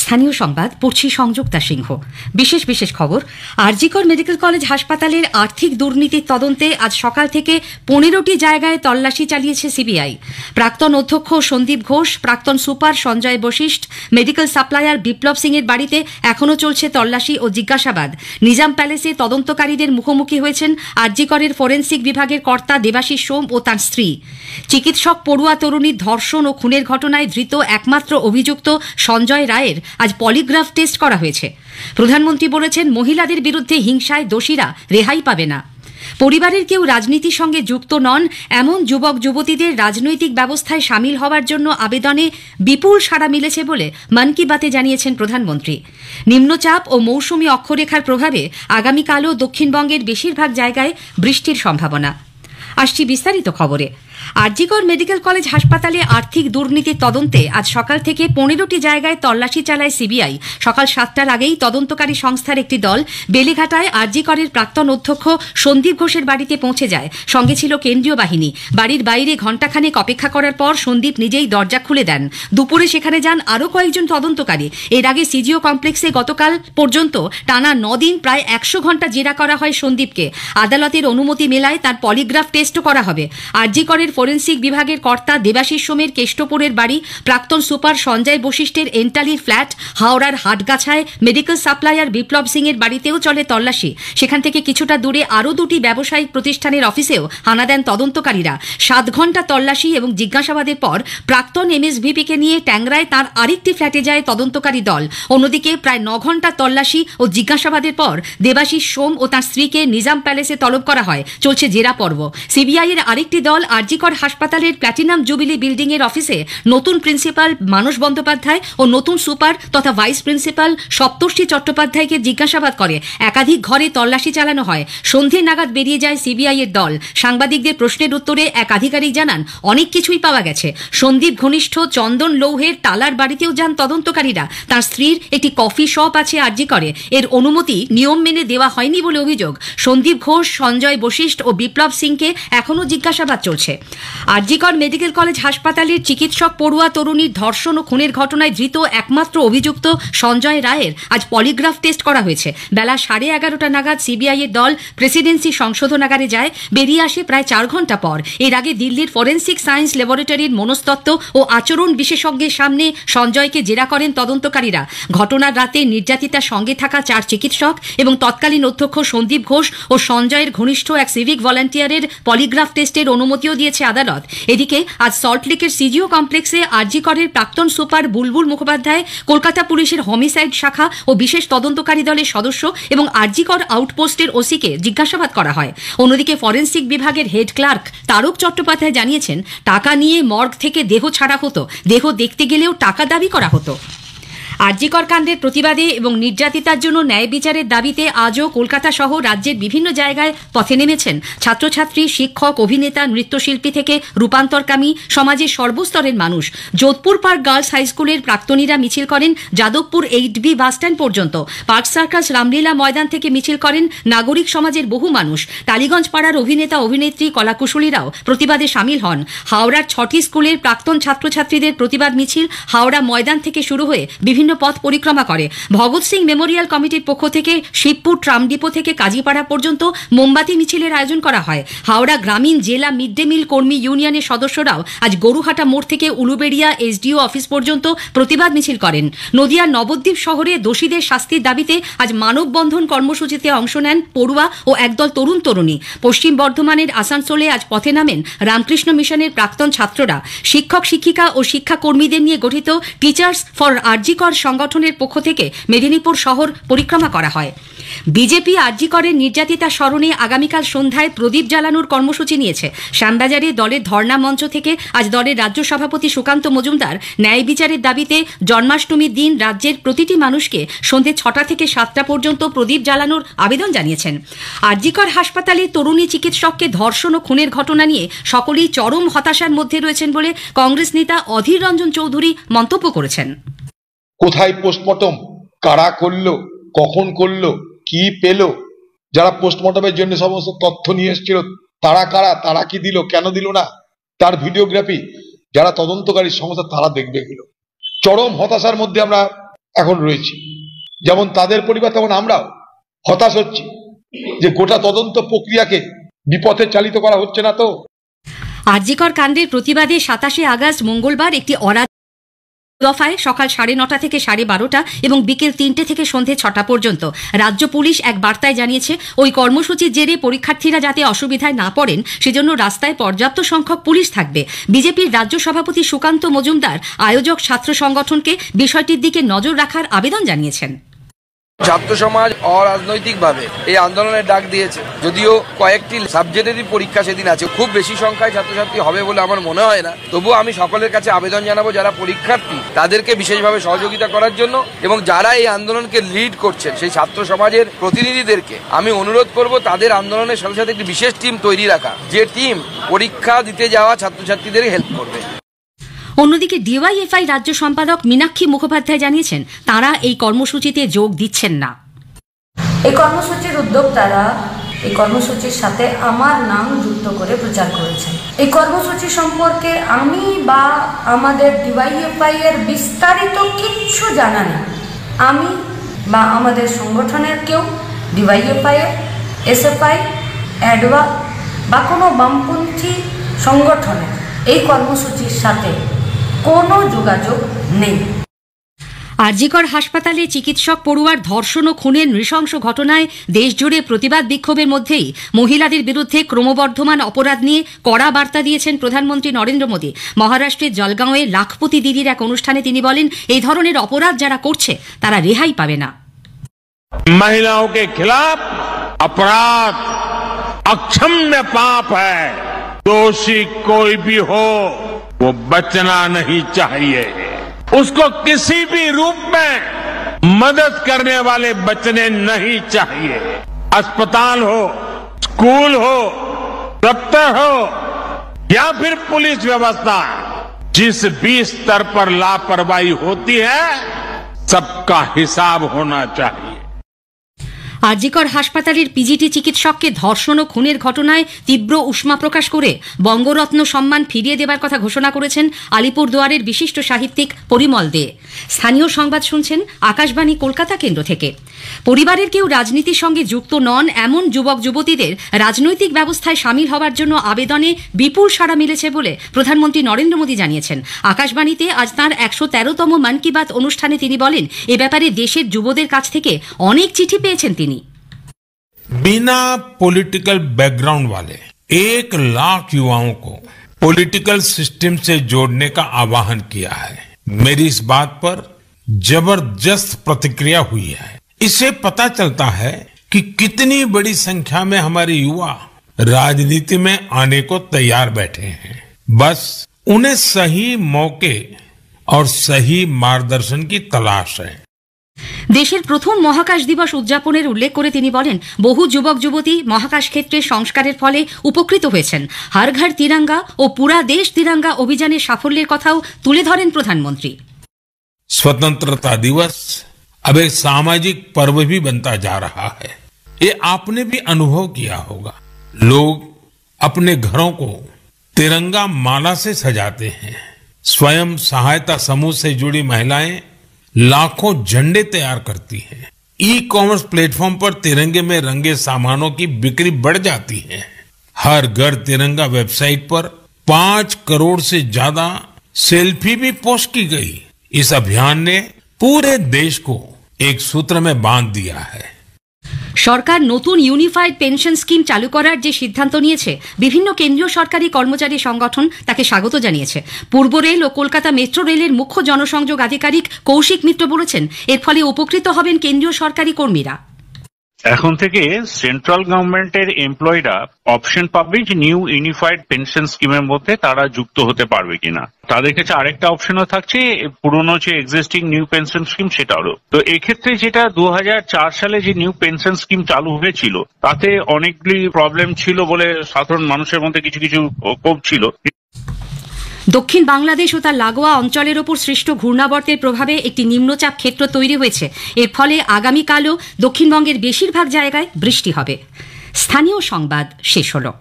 স্থানীয় সংবাদ পড়ছি সংযুক্তা সিংহ। বিশেষ বিশেষ খবর। আরজিকর মেডিকেল কলেজ হাসপাতালের আর্থিক দুর্নীতির তদন্তে আজ সকাল থেকে 15টি জায়গায় তল্লাশি চালিয়েছে সিবিআই। প্রাক্তন অধ্যক্ষ সন্দীপ ঘোষ, প্রাক্তন super Sanjay Vashishtha, medical supplier Biplab Singh এর বাড়িতে এখনও চলছে তল্লাশি ও জিজ্ঞাসাবাদ। নিজাম প্যালেসে তদন্তকারীদের মুখোমুখি হয়েছেন আরজিকরের ফরেন্সিক বিভাগের কর্তা দেবাশিস সোম ও তাঁর স্ত্রী। চিকিৎসক পড়ুয়া তরুণীর ধর্ষণ ও খুনের ঘটনায় ধৃত একমাত্র অভিযুক্ত সঞ্জয় রায়ের আজ পলিগ্রাফ টেস্ট করা হয়েছে। প্রধানমন্ত্রী বলেছেন, মহিলাদের বিরুদ্ধে হিংসায় দোষীরা রেহাই পাবে না। পরিবারের কেউ রাজনীতির সঙ্গে যুক্ত নন এমন যুবক যুবতীদের রাজনৈতিক ব্যবস্থায় সামিল হওয়ার জন্য আবেদনে বিপুল সাড়া মিলেছে বলে মন কি বাতে জানিয়েছেন প্রধানমন্ত্রী। নিম্নচাপ ও মৌসুমী অক্ষরেখার প্রভাবে আগামীকালও দক্ষিণবঙ্গের বেশিরভাগ জায়গায় বৃষ্টির সম্ভাবনা। আসছি বিস্তারিত খবরে। আরজিকর মেডিকেল কলেজ হাসপাতালে আর্থিক দুর্নীতির তদন্তে আজ সকাল থেকে 15টি জায়গায় তল্লাশি চালায় সিবিআই। সকাল 7টার আগেই তদন্তকারী সংস্থার একটি দল বেলেঘাটায় আরজিকরের প্রাক্তন অধ্যক্ষ সন্দীপ ঘোষের বাড়িতে পৌঁছে যায়। সঙ্গে ছিল কেন্দ্রীয় বাহিনী। বাড়ির বাইরে ঘণ্টাখানেক অপেক্ষা করার পর সন্দীপ নিজেই দরজা খুলে দেন। দুপুরে সেখানে যান আরও কয়েকজন তদন্তকারী। এর আগে সিজিও কমপ্লেক্সে গতকাল পর্যন্ত টানা 9 দিন প্রায় 100 ঘণ্টা জেরা করা হয় সন্দীপকে। আদালতের অনুমতি মেলায় তার পলিগ্রাফ টেস্টও করা হবে। আরজিকরের ফরেন্সিক বিভাগের কর্তা দেবাশিস সোমের কেষ্টপুরের বাড়ি, প্রাক্তন সুপার সঞ্জয় বশিষ্ঠের এন্টালির ফ্ল্যাট, হাওড়ার হাটগাছায় মেডিকেল সাপ্লায়ার বিপ্লব সিং এর বাড়িতেও চলে তল্লাশি। সেখান থেকে কিছুটা দূরে আরও 2টি ব্যবসায়িক প্রতিষ্ঠানের অফিসেও হানা দেন তদন্তকারীরা। 7 ঘণ্টা তল্লাশি এবং জিজ্ঞাসাবাদের পর প্রাক্তন এমএসভিপিকে নিয়ে ট্যাংরায় তার আরেকটি ফ্ল্যাটে যায় তদন্তকারী দল। অন্যদিকে প্রায় 9 ঘণ্টা তল্লাশি ও জিজ্ঞাসাবাদের পর দেবাশিস সোম ও তাঁর স্ত্রীকে নিজাম প্যালেসে তলব করা হয়। চলছে জেরা পর্ব। সিবিআই এর আরেকটি দল আরজিকর হাসপাতালের প্ল্যাটিনাম জুবিলি বিল্ডিং এর অফিসে নতুন প্রিন্সিপাল মানস বন্দ্যোপাধ্যায় ও নতুন সুপার তথা ভাইস প্রিন্সিপাল সপ্তর্ষি চট্টোপাধ্যায়কে জিজ্ঞাসাবাদ করে। একাধিক ঘরে তল্লাশি চালানো হয়। সন্ধে নাগাদ বেরিয়ে যায় সিবিআই এর দল। সাংবাদিকদের প্রশ্নের উত্তরে এক আধিকারিক জানান, অনেক কিছুই পাওয়া গেছে। সন্দীপ ঘনিষ্ঠ চন্দন লৌহের টালার বাড়িতেও যান তদন্তকারীরা। তার স্ত্রীর একটি কফি শপ আছে আরজিকরে। এর অনুমতি নিয়ম মেনে দেওয়া হয়নি বলে অভিযোগ। সন্দীপ ঘোষ, সঞ্জয় বশিষ্ঠ ও বিপ্লব সিংকে এখনও জিজ্ঞাসাবাদ চলছে। আরজিকর মেডিকেল কলেজ হাসপাতালের চিকিৎসক পড়ুয়া তরুণীর ধর্ষণ ও খুনের ঘটনায় ধৃত একমাত্র অভিযুক্ত সঞ্জয় রায়ের আজ পলিগ্রাফ টেস্ট করা হয়েছে। বেলা 11:30 নাগাদ সিবিআই এর দল প্রেসিডেন্সি সংশোধনাগারে যায়। বেরিয়ে আসে প্রায় 4 ঘণ্টা পর। এর আগে দিল্লির ফরেন্সিক সায়েন্স ল্যাবরেটরির মনস্তত্ত্ব ও আচরণ বিশেষজ্ঞের সামনে সঞ্জয়কে জেরা করেন তদন্তকারীরা। ঘটনার রাতে নির্যাতিতার সঙ্গে থাকা 4 চিকিৎসক এবং তৎকালীন অধ্যক্ষ সন্দীপ ঘোষ ও সঞ্জয়ের ঘনিষ্ঠ এক সিভিক ভলান্টিয়ারের পলিগ্রাফ টেস্টের অনুমতিও দিয়েছে আদালত। এদিকে আজ সল্টলেকের সিজিও কমপ্লেক্সে আরজিকরের প্রাক্তন সুপার বুলবুল মুখোপাধ্যায়, কলকাতা পুলিশের হোমিসাইড শাখা ও বিশেষ তদন্তকারী দলের সদস্য এবং আরজিকর আউটপোস্টের ওসিকে জিজ্ঞাসাবাদ করা হয়। অন্যদিকে ফরেন্সিক বিভাগের হেড ক্লার্ক তারক চট্টোপাধ্যায় জানিয়েছেন, টাকা নিয়ে মর্গ থেকে দেহ ছাড়া হতো, দেহ দেখতে গেলেও টাকা দাবি করা হতো। আরজিকর কাণ্ডের প্রতিবাদে এবং নির্যাতিতার জন্য ন্যায় বিচারের দাবিতে আজও কলকাতা সহ রাজ্যের বিভিন্ন জায়গায় পথে নেমেছেন ছাত্রছাত্রী, শিক্ষক, অভিনেতা, নৃত্যশিল্পী থেকে রূপান্তরকামী সমাজের সর্বস্তরের মানুষ। যোধপুর পার্ক গার্লস হাই স্কুলের প্রাক্তনীরা মিছিল করেন যাদবপুর 8B বাসস্ট্যান্ড পর্যন্ত। পার্ক সার্কাস রামলীলা ময়দান থেকে মিছিল করেন নাগরিক সমাজের বহু মানুষ। টালিগঞ্জ পাড়ার অভিনেতা, অভিনেত্রী, কলাকুশলীরাও প্রতিবাদে সামিল হন। হাওড়ার 6টি স্কুলের প্রাক্তন ছাত্রছাত্রীদের প্রতিবাদ মিছিল হাওড়া ময়দান থেকে শুরু হয়ে বিভিন্ন পথ পরিক্রমা করে। ভগৎ সিং মেমোরিয়াল কমিটির পক্ষ থেকে শিবপুর ট্রাম ডিপো থেকে কাজীপাড়া পর্যন্ত মোমবাতি মিছিলের আয়োজন করা হয়। হাওড়া গ্রামীণ জেলা মিড ডে মিল কর্মী ইউনিয়নের সদস্যরাও আজ গরুহাটা মোড় থেকে উলুবেড়িয়া এসডিও অফিস পর্যন্ত প্রতিবাদ মিছিল করেন। নদিয়ার নবদ্বীপ শহরে দোষীদের শাস্তির দাবিতে আজ মানববন্ধন কর্মসূচিতে অংশ নেন পড়ুয়া ও একদল তরুণ তরুণী। পশ্চিম বর্ধমানের আসানসোলে আজ পথে নামেন রামকৃষ্ণ মিশনের প্রাক্তন ছাত্ররা। শিক্ষক, শিক্ষিকা ও শিক্ষাকর্মীদের নিয়ে গঠিত টিচার্স ফর আরজিকর সংগঠনের পক্ষ থেকে মেদিনীপুর শহর পরিক্রমা করা হয়। বিজেপি আরজিকরের নির্যাতিতা স্মরণে আগামীকাল সন্ধ্যায় প্রদীপ জ্বালানোর কর্মসূচি নিয়েছে। শ্যামবাজারে দলের ধর্ণা মঞ্চ থেকে আজ দলের রাজ্য সভাপতি সুকান্ত মজুমদার ন্যায় বিচারের দাবিতে জন্মাষ্টমীর দিন রাজ্যের প্রতিটি মানুষকে সন্ধ্যে 6টা থেকে 7টা পর্যন্ত প্রদীপ জ্বালানোর আবেদন জানিয়েছেন। আরজিকর হাসপাতালে তরুণী চিকিৎসককে ধর্ষণ ও খুনের ঘটনা নিয়ে সকলেই চরম হতাশার মধ্যে রয়েছেন বলে কংগ্রেস নেতা অধীর রঞ্জন চৌধুরী মন্তব্য করেছেন। কোথায় পোস্টমর্টম, কারা করলো, কখন করলো, কি পেল, যারা পোস্টমর্টমের জন্য সমস্ত তথ্য নিয়ে এসেছিল তারা কারা, তারা কি দিল, কেন দিল না, তার ভিডিওগ্রাফি যারা তদন্তকারী সংস্থা তারা দেখবে এগুলো। চরম হতাশার মধ্যে আমরা এখন রয়েছে। যেমন তাদের পরিবার তেমন আমরাও হতাশ হচ্ছি যে গোটা তদন্ত প্রক্রিয়াকে বিপথে চালিত করা হচ্ছে না। তো আরজিকর কাণ্ডের প্রতিবাদে 27শে আগস্ট মঙ্গলবার একটি দফায় সকাল 9:30 থেকে 12:30 এবং বিকেল 3টে থেকে সন্ধে 6টা পর্যন্ত রাজ্য পুলিশ এক বার্তায় জানিয়েছে ওই কর্মসূচির জেরে পরীক্ষার্থীরা যাতে অসুবিধায় না পড়েন সেজন্য রাস্তায় পর্যাপ্ত সংখ্যক পুলিশ থাকবে। বিজেপির রাজ্য সভাপতি সুকান্ত মজুমদার আয়োজক ছাত্র সংগঠনকে বিষয়টির দিকে নজর রাখার আবেদন জানিয়েছেন। ছাত্র সমাজ অরাজনৈতিকভাবে এই আন্দোলনের ডাক দিয়েছে, যদিও কয়েকটি সাবজেক্টেরই পরীক্ষা সেদিন আছে, খুব বেশি সংখ্যায় ছাত্রছাত্রী হবে বলে আমার মনে হয় না। তবুও আমি সকলের কাছে আবেদন জানাবো যারা পরীক্ষার্থী তাদেরকে বিশেষভাবে সহযোগিতা করার জন্য, এবং যারা এই আন্দোলনকে লিড করছেন সেই ছাত্র সমাজের প্রতিনিধিদেরকে আমি অনুরোধ করব তাদের আন্দোলনের সাথে সাথে একটি বিশেষ টিম তৈরি রাখা, যে টিম পরীক্ষা দিতে যাওয়া ছাত্রছাত্রীদের হেল্প করবে। অন্যদিকে ডিওয়াইএফআই রাজ্য সম্পাদক মীনাক্ষী মুখোপাধ্যায় জানিয়েছেন তারা এই কর্মসূচিতে যোগ দিচ্ছেন না। এই কর্মসূচির উদ্যোক্তারা এই কর্মসূচির সাথে আমার নাম যুক্ত করে প্রচার করেছেন। এই কর্মসূচি সম্পর্কে আমি বা আমাদের ডিওয়াইএফআই এর বিস্তারিত কিচ্ছু জানা নেই। আমি বা আমাদের সংগঠনের কেউ ডিওয়াইএফআই এর, এসএফআই, অ্যাডওয়া বা কোনো বামপন্থী সংগঠনের এই কর্মসূচির সাথে কোনো যোগাযোগ নেই। আরজিকর হাসপাতালে চিকিৎসক পড়ুয়ার ধর্ষণ ও খুনের নৃশংস ঘটনায় দেশজুড়ে প্রতিবাদ বিক্ষোভের মধ্যেই মহিলাদের বিরুদ্ধে ক্রমবর্ধমান অপরাধ নিয়ে কড়া বার্তা দিয়েছেন প্রধানমন্ত্রী নরেন্দ্র মোদী। মহারাষ্ট্রের জলগাঁওয়ে লাখপতি দিদির এক অনুষ্ঠানে তিনি বলেন এই ধরনের অপরাধ যারা করছে তারা রেহাই পাবে না। महिलाओं के खिलाफ अपराध अक्षम्य पाप है। दोषी कोई भी हो वो बचना नहीं चाहिए। उसको किसी भी रूप में मदद करने वाले बचने नहीं चाहिए। अस्पताल हो, स्कूल हो, दफ्तर हो या फिर पुलिस व्यवस्था, जिस भी स्तर पर लापरवाही होती है सबका हिसाब होना चाहिए। আরজিকর হাসপাতালের পিজিটি চিকিৎসককে ধর্ষণ ও খুনের ঘটনায় তীব্র উষ্মা প্রকাশ করে বঙ্গরত্ন সম্মান ফিরিয়ে দেবার কথা ঘোষণা করেছেন আলিপুরদুয়ারের বিশিষ্ট সাহিত্যিক পরিমল দে। স্থানীয় সংবাদ শুনছেন আকাশবাণী কলকাতা কেন্দ্র থেকে। পরিবারের কেউ রাজনীতির সঙ্গে যুক্ত নন এমন যুবক যুবতীদের রাজনৈতিক ব্যবস্থায় সামিল হওয়ার জন্য আবেদনে বিপুল সাড়া মিলেছে বলে প্রধানমন্ত্রী নরেন্দ্র মোদী জানিয়েছেন। আকাশবাণীতে আজ তাঁর 113তম মন কি বাত অনুষ্ঠানে তিনি বলেন এ ব্যাপারে দেশের যুবদের কাছ থেকে অনেক চিঠি পেয়েছেন তিনি। बिना पॉलिटिकल बैकग्राउंड वाले 1 लाख युवाओं को पॉलिटिकल सिस्टम से जोड़ने का आह्वान किया है। मेरी इस बात पर जबरदस्त प्रतिक्रिया हुई है। इससे पता चलता है कि कितनी बड़ी संख्या में हमारे युवा राजनीति में आने को तैयार बैठे हैं। बस उन्हें सही मौके और सही मार्गदर्शन की तलाश है। দেশের প্রথম মহাকাশ দিবস উদযাপনের উল্লেখ করে তিনি বলেন বহু যুবক যুবতী মহাকাশ ক্ষেত্রে সংস্কারের ফলে উপকৃত হয়েছেন। হর ঘর তিরঙ্গা ও পুরা দেশ তিরঙ্গা অভিযানের সাফল্যের কথাও তুলে ধরেন প্রধানমন্ত্রী। स्वतंत्रता दिवस अब एक सामाजिक पर्व भी बनता जा रहा है। ये आपने भी अनुभव किया होगा। लोग अपने घरों को तिरंगा माला से सजाते हैं। स्वयं सहायता समूह से जुड़ी महिलाएं लाखों झंडे तैयार करती हैं। ई कॉमर्स प्लेटफॉर्म पर तिरंगे में रंगे सामानों की बिक्री बढ़ जाती है। हर घर तिरंगा वेबसाइट पर 5 करोड़ से ज्यादा सेल्फी भी पोस्ट की गई। इस अभियान ने पूरे देश को एक सूत्र में बांध दिया है। সরকার নতুন ইউনিফাইড পেনশন স্কিম চালু করার যে সিদ্ধান্ত নিয়েছে বিভিন্ন কেন্দ্রীয় সরকারি কর্মচারী সংগঠন তাকে স্বাগত জানিয়েছে। পূর্ব রেল ও কলকাতা মেট্রো রেলের মুখ্য জনসংযোগ আধিকারিক কৌশিক মিত্র বলেছেন এর ফলে উপকৃত হবেন কেন্দ্রীয় সরকারি কর্মীরা। এখন থেকে সেন্ট্রাল গভর্নমেন্টের এমপ্লয়িরা অপশন পাবে যে নিউ ইউনিফাইড পেনশন স্কিমের মধ্যে তারা যুক্ত হতে পারবে কিনা। তাদের কাছে আরেকটা অপশনও থাকছে পুরনো যে এক্সিস্টিং নিউ পেনশন স্কিম সেটারও। তো এক্ষেত্রে যেটা 2004 সালে যে নিউ পেনশন স্কিম চালু হয়েছিল তাতে অনেকগুলি প্রবলেম ছিল বলে সাধারণ মানুষের মধ্যে কিছু কিছু ক্ষোভ ছিল। দক্ষিণ বাংলাদেশ ও তার লাগোয়া অঞ্চলের ওপর সৃষ্ট ঘূর্ণাবর্তের প্রভাবে একটি নিম্নচাপ ক্ষেত্র তৈরি হয়েছে। এর ফলে আগামীকালও দক্ষিণবঙ্গের বেশিরভাগ জায়গায় বৃষ্টি হবে। স্থানীয় সংবাদ শেষ হলো।